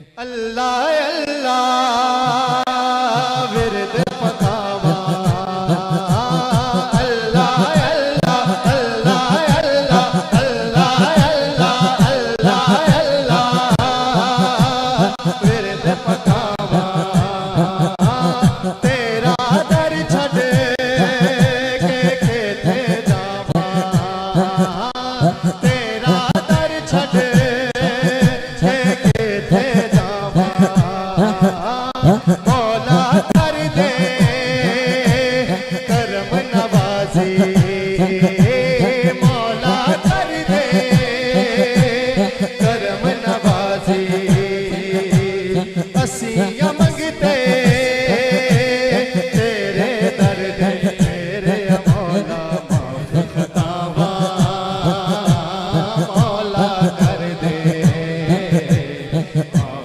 अल्लाह अल्लाह विरद पकावा अल्लाह अल्लाह अल्लाह अल्लाह अल्लाह अल्लाह अल्लाह विरद पकावा तेरा दर छड़ के खेते जावा तेरा दर छड़ के खेते जावा